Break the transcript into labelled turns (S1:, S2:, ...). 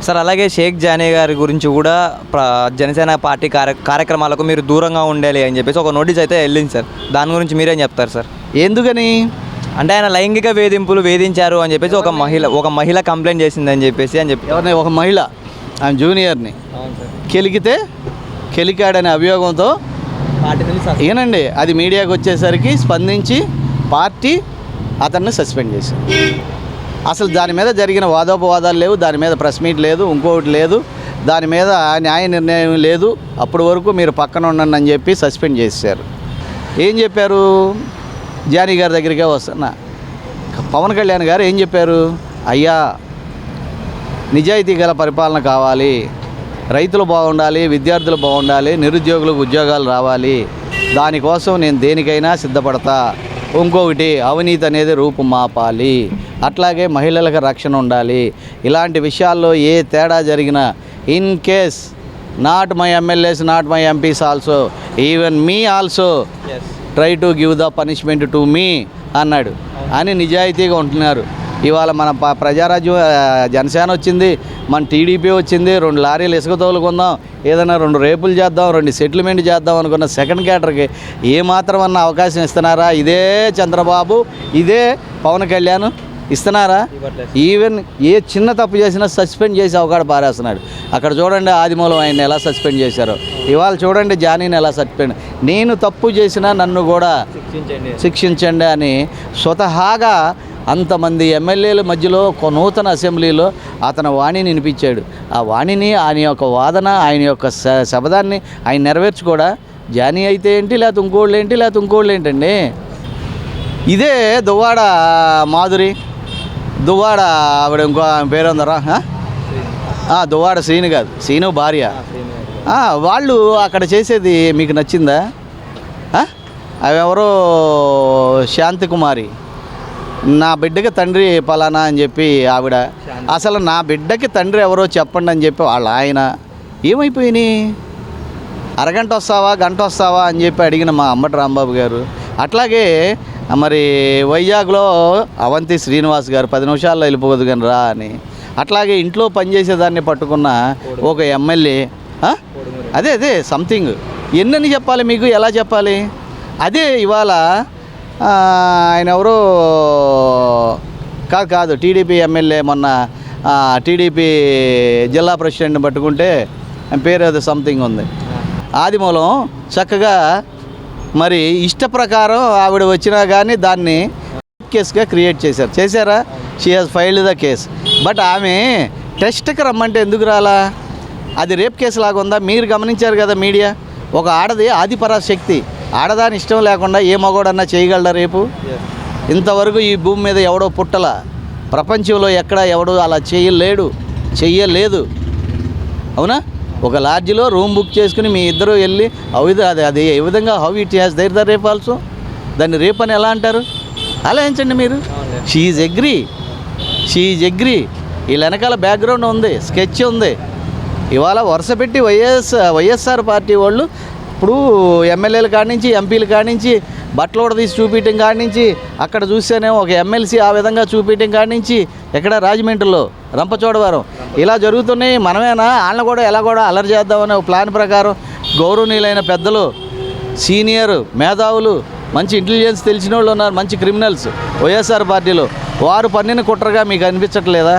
S1: Sir అలాగే Sheikh Johnny గారి గురించి కూడా జనసేన పార్టీ కార్యక్రమాలకు మీరు దూరంగా ఉండాలి అని చెప్పేసి ఒక నోటీస్ అయితే వెళ్ళింది సార్. దాని గురించి మీరేం చెప్తారు సార్?
S2: ఎందుకని
S1: అంటే ఆయన లైంగిక వేధింపులు వేధించారు అని చెప్పేసి ఒక మహిళ కంప్లైంట్ చేసిందని చెప్పేసి
S2: ఎవరిని ఒక మహిళ ఆయన జూనియర్ని కెలికాడనే అభియోగంతో ఏనండి అది మీడియాకి వచ్చేసరికి స్పందించి పార్టీ అతన్ని సస్పెండ్ చేసింది. అసలు దాని మీద జరిగిన వాదోపవాదాలు లేవు, దాని మీద ప్రెస్ మీట్ లేదు, ఇంకొకటి లేదు, దాని మీద న్యాయ నిర్ణయం లేదు. అప్పటి వరకు మీరు పక్కన ఉండండి అని చెప్పి సస్పెండ్ చేశారు. ఏం చెప్పారు? జానీ గారి దగ్గరికే వస్తున్నా. పవన్ కళ్యాణ్ గారు ఏం చెప్పారు? అయ్యా నిజాయితీ గల పరిపాలన కావాలి, రైతులు బాగుండాలి, విద్యార్థులు బాగుండాలి, నిరుద్యోగులకు ఉద్యోగాలు రావాలి, దానికోసం నేను దేనికైనా సిద్ధపడతా. ఇంకొకటి అవినీతి అనేది రూపుమాపాలి, అట్లాగే మహిళలకు రక్షణ ఉండాలి. ఇలాంటి విషయాల్లో ఏ తేడా జరిగినా in case not my MLAs, not my MPs also, even me also try to give the punishment to me అన్నాడు అని నిజాయితీగా ఉంటున్నారు. ఇవాళ మన ప్రజారాజ్యం జనసేన వచ్చింది, మన టీడీపీ వచ్చింది, 2 లారీలు ఇసుక తోలుకుందాం, ఏదైనా 2 రేపులు చేద్దాం, 2 సెటిల్మెంట్ చేద్దాం అనుకున్న సెకండ్ క్యాటర్కి ఏమాత్రం అన్న అవకాశం ఇస్తున్నారా? ఇదే చంద్రబాబు, ఇదే పవన్ కళ్యాణ్ ఇస్తున్నారా? ఈవెన్ ఏ చిన్న తప్పు చేసినా సస్పెండ్ చేసి అవకాడ పారేస్తున్నాడు. అక్కడ చూడండి ఆదిమూలం ఆయన్ని ఎలా సస్పెండ్ చేశారో, ఇవాళ చూడండి జానీని ఎలా సస్పెండ్. నేను తప్పు చేసినా నన్ను కూడా శిక్షించండి అని స్వతహాగా అంతమంది ఎమ్మెల్యేల మధ్యలో ఒక నూతన అసెంబ్లీలో అతను వాణిని వినిపించాడు. ఆ వాణిని, ఆయన యొక్క వాదన, ఆయన యొక్క శబదాన్ని ఆయన నెరవేర్చుకోడా? జానీ అయితే ఏంటి, లేకపోతే ఇంకోళ్ళు ఏంటి, లేకపోతే ఇంకోళ్ళు ఏంటండి? ఇదే దువ్వాడ మాధురి, దువ్వాడ ఆవిడ ఇంకో పేరు ఉందరా, దువ్వాడ శ్రీను కాదు, శ్రీను భార్య, వాళ్ళు అక్కడ చేసేది మీకు నచ్చిందా? అవెవరో శాంతికుమారి, నా బిడ్డకి తండ్రి పలానా అని చెప్పి ఆవిడ, అసలు నా బిడ్డకి తండ్రి ఎవరో చెప్పండి అని చెప్పి వాళ్ళ ఆయన. ఏమైపోయినాయి? అరగంట వస్తావా, గంట వస్తావా అని చెప్పి అడిగిన మా అంబటి రాంబాబు గారు. అట్లాగే మరి వైజాగ్లో అవంతి శ్రీనివాస్ గారు 10 నిమిషాల్లో వెళ్ళిపోదు కానీ రా అని. అట్లాగే ఇంట్లో పనిచేసేదాన్ని పట్టుకున్న ఒక ఎమ్మెల్యే, అదే సంథింగ్. ఎన్నని చెప్పాలి మీకు, ఎలా చెప్పాలి? అదే ఇవాళ ఆయన ఎవరో కాదు టీడీపీ ఎమ్మెల్యే, మొన్న టీడీపీ జిల్లా ప్రెసిడెంట్ని పట్టుకుంటే పేరు ఏదో సంథింగ్ ఉంది, ఆదిమూలం చక్కగా మరి ఇష్ట ప్రకారం ఆవిడ వచ్చినా కానీ దాన్ని కేసుగా క్రియేట్ చేశారా? She has filed the case. But ఆమె టెస్ట్కి రమ్మంటే ఎందుకు రాలా? అది రేప్ కేసు లాగా ఉందా? మీరు గమనించారు కదా మీడియా. ఒక ఆడది ఆదిపరాశక్తి, ఆడదాని ఇష్టం లేకుండా ఏ మగోడన్నా చేయగలడా రేపు? ఇంతవరకు ఈ భూమి మీద ఎవడో పుట్టల, ప్రపంచంలో ఎక్కడ ఎవడో అలా చెయ్యలేదు. అవునా? ఒక లాడ్జిలో రూమ్ బుక్ చేసుకుని మీ ఇద్దరు వెళ్ళి అది ఏ విధంగా how it has their the rape also, దాన్ని రేప్ అని ఎలా అంటారు? ఆలోచించండి మీరు. She is agree. వీళ్ళ వెనకాల బ్యాక్గ్రౌండ్ ఉంది, స్కెచ్ ఉంది. ఇవాళ వరుస పెట్టి వైఎస్ఆర్ పార్టీ వాళ్ళు ఇప్పుడు ఎమ్మెల్యేల కాడి నుంచి, ఎంపీల కాడి నుంచి బట్టలు కూడా తీసి చూపించడం కాడి నుంచి, అక్కడ చూస్తేనే ఒక ఎమ్మెల్సీ ఆ విధంగా చూపించడం కాడి నుంచి, ఎక్కడ రాజమండ్రిలో రంపచోడవరం ఇలా జరుగుతున్నాయి. మనమేనా వాళ్ళని కూడా ఎలా కూడా అలర్ట్ చేద్దామనే ఒక ప్లాన్ ప్రకారం గౌరవనీయులైన పెద్దలు, సీనియర్ మేధావులు, మంచి ఇంటెలిజెన్స్ తెలిసిన వాళ్ళు ఉన్నారు, మంచి క్రిమినల్స్ వైఎస్ఆర్ పార్టీలో, వారు పన్నిన కుట్రగా మీకు అనిపించట్లేదా?